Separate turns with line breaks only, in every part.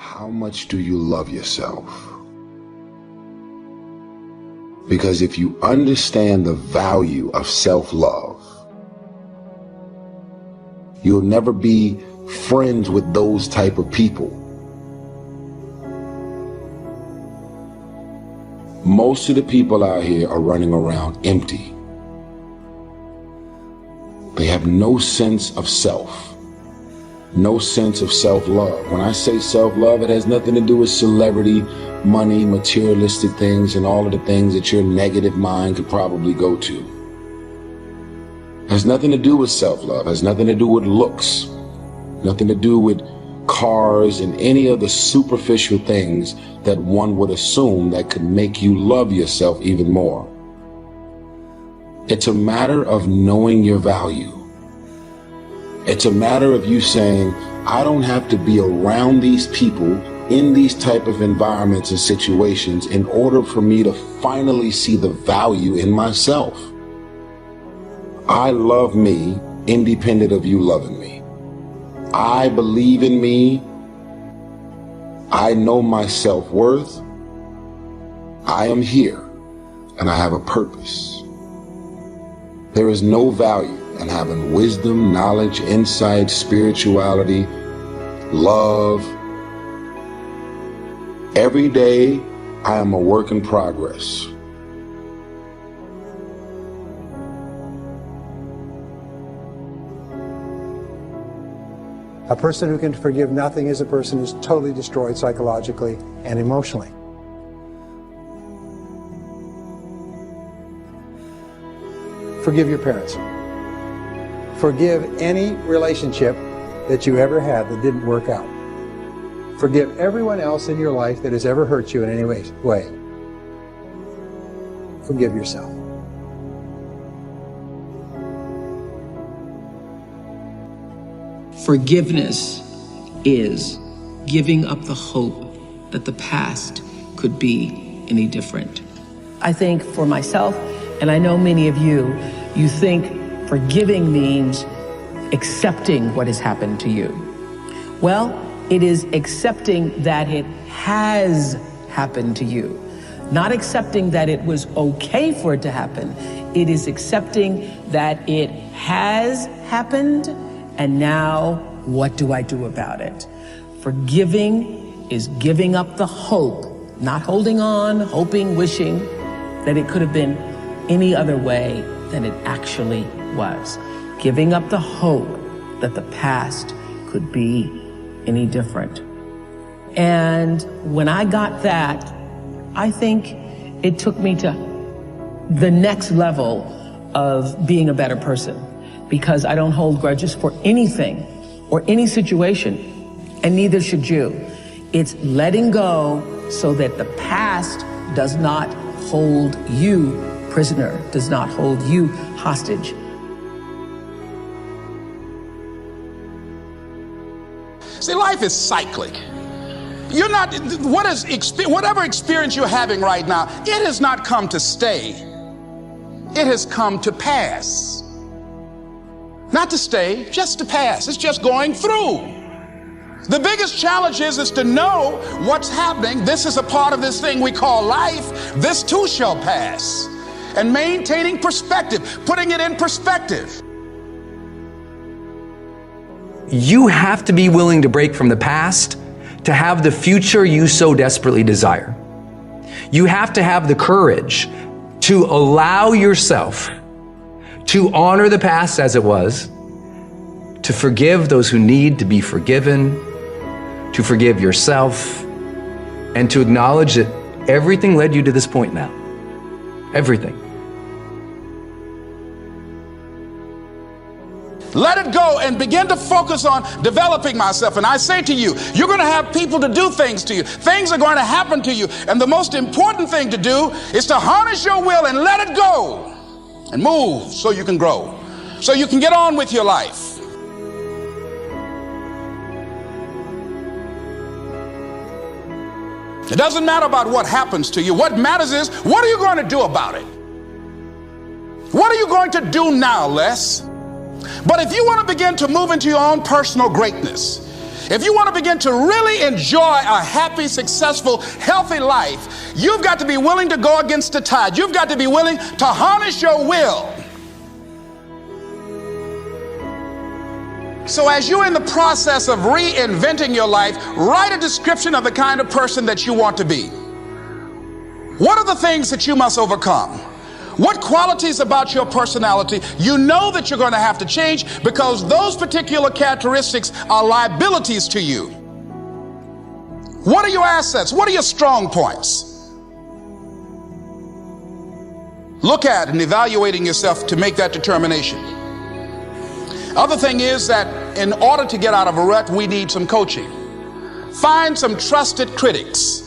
How much do you love yourself? Because if you understand the value of self-love, you'll never be friends with those type of people. Most of the people out here are running around empty. They have no sense of self, no sense of self-love. When I say self-love, it has nothing to do with celebrity, money, materialistic things, and all of the things that your negative mind could probably go to. It has nothing to do with self-love. It has nothing to do with looks, nothing to do with cars and any of the superficial things that one would assume that could make you love yourself even more. It's a matter of knowing your value. It's a matter of you saying, I don't have to be around these people in these type of environments and situations in order for me to finally see the value in myself. I love me independent of you loving me. I believe in me. I know my self-worth. I am here and I have a purpose. There is no value in having wisdom, knowledge, insight, spirituality, love. Every day I am a work in progress.
A person who can forgive nothing is a person who's totally destroyed psychologically and emotionally. Forgive your parents. Forgive any relationship that you ever had that didn't work out. Forgive everyone else in your life that has ever hurt you in any way. Forgive yourself.
Forgiveness is giving up the hope that the past could be any different. I think for myself, and I know many of you, you think forgiving means accepting what has happened to you. Well, it is accepting that it has happened to you. Not accepting that it was okay for it to happen. It is accepting that it has happened, and now what do I do about it? Forgiving is giving up the hope, not holding on, hoping, wishing that it could have been any other way than it actually was. Giving up the hope that the past could be any different. And when I got that, I think it took me to the next level of being a better person, because I don't hold grudges for anything or any situation, and neither should you. It's letting go so that the past does not hold you prisoner, does not hold you hostage.
See, life is cyclic. You're not, whatever experience you're having right now, it has not come to stay. It has come to pass. Not to stay, just to pass. It's just going through. The biggest challenge is to know what's happening. This is a part of this thing we call life. This too shall pass. And maintaining perspective, putting it in perspective.
You have to be willing to break from the past to have the future you so desperately desire. You have to have the courage to allow yourself to honor the past as it was, to forgive those who need to be forgiven, to forgive yourself, and to acknowledge that everything led you to this point now. Everything.
Let it go and begin to focus on developing myself. And I say to you, you're going to have people to do things to you. Things are going to happen to you. And the most important thing to do is to harness your will and let it go and move so you can grow, so you can get on with your life. It doesn't matter about what happens to you. What matters is, what are you going to do about it? What are you going to do now, Les? But if you want to begin to move into your own personal greatness, If you want to begin to really enjoy a happy, successful, healthy life, you've got to be willing to go against the tide. You've got to be willing to harness your will. So as you're in the process of reinventing your life, write a description of the kind of person that you want to be. What are the things that you must overcome? What qualities about your personality you know that you're going to have to change because those particular characteristics are liabilities to you? What are your assets? What are your strong points? Look at and evaluating yourself to make that determination. Other thing is that in order to get out of a rut, we need some coaching. Find some trusted critics.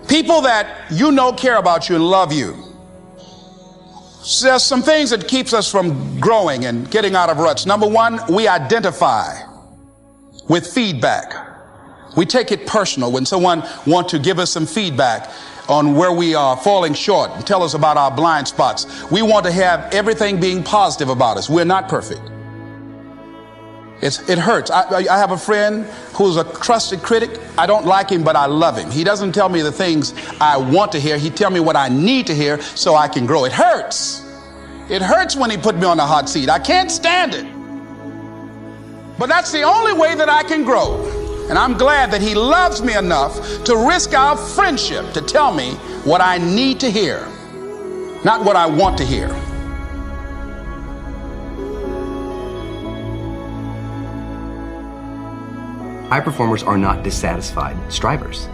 People that you know care about you and love you. So there's some things that keeps us from growing and getting out of ruts. Number one, we identify with feedback. We take it personal when someone wants to give us some feedback on where we are falling short and tell us about our blind spots. We want to have everything being positive about us. We're not perfect. It hurts. I have a friend who's a trusted critic. I don't like him, but I love him. He doesn't tell me the things I want to hear. He tells me what I need to hear so I can grow. It hurts. It hurts when he put me on the hot seat. I can't stand it. But that's the only way that I can grow. And I'm glad that he loves me enough to risk our friendship to tell me what I need to hear, not what I want to hear.
High performers are not dissatisfied strivers.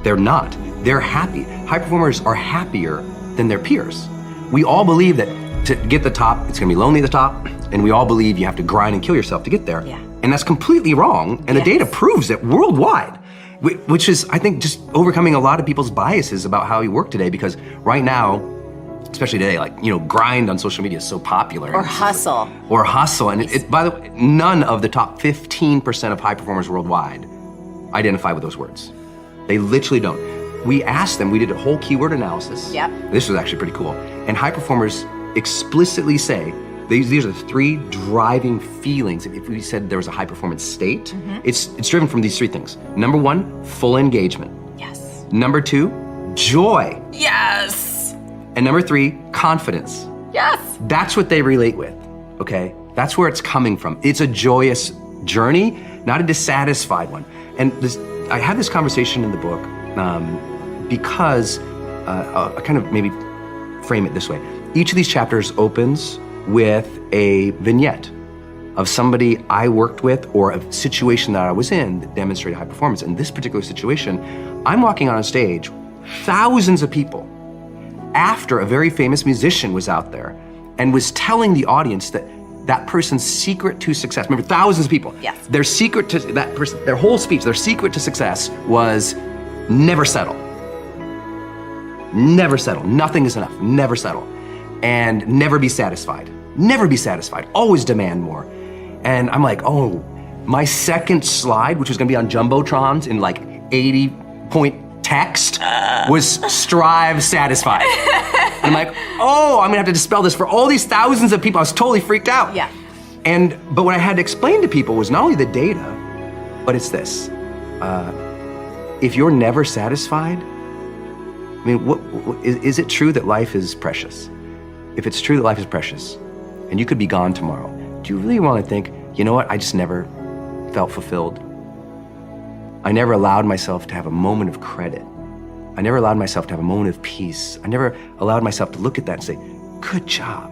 They're not. They're happy. High performers are happier than their peers. We all believe that to get the top, it's gonna be lonely at the top, and we all believe you have to grind and kill yourself to get there.
Yeah.
And that's completely wrong, and the data proves it worldwide, which is, I think, just overcoming a lot of people's biases about how we work today, because right now, especially today, like, you know, grind on social media is so popular.
Or hustle.
Or hustle. And by the way, none of the top 15% of high performers worldwide identify with those words. They literally don't. We asked them, we did a whole keyword analysis.
Yep.
This was actually pretty cool. And high performers explicitly say, these are the three driving feelings. If we said there was a high performance state, it's driven from these three things. Number one, full engagement.
Yes.
Number two, joy.
Yes.
And number three, confidence.
Yes.
That's what they relate with, okay? That's where it's coming from. It's a joyous journey, not a dissatisfied one. And I had this conversation in the book because I'll kind of maybe frame it this way. Each of these chapters opens with a vignette of somebody I worked with or a situation that I was in that demonstrated high performance. In this particular situation, I'm walking on a stage, thousands of people, after a very famous musician was out there and was telling the audience that that person's secret to success, remember, thousands of people,
yes,
their secret to that person, their whole speech, their secret to success was never settle. Never settle. Nothing is enough. Never settle. And never be satisfied. Never be satisfied. Always demand more. And I'm like, oh, my second slide, which was gonna be on Jumbotrons in like 80-point text, was strive satisfied. And I'm like, oh, I'm gonna have to dispel this for all these thousands of people. I was totally freaked out.
Yeah.
But what I had to explain to people was not only the data, but it's this. If you're never satisfied, I mean, is it true that life is precious? If it's true that life is precious, and you could be gone tomorrow, do you really want to think, you know what, I just never felt fulfilled? I never allowed myself to have a moment of credit. I never allowed myself to have a moment of peace. I never allowed myself to look at that and say, good job.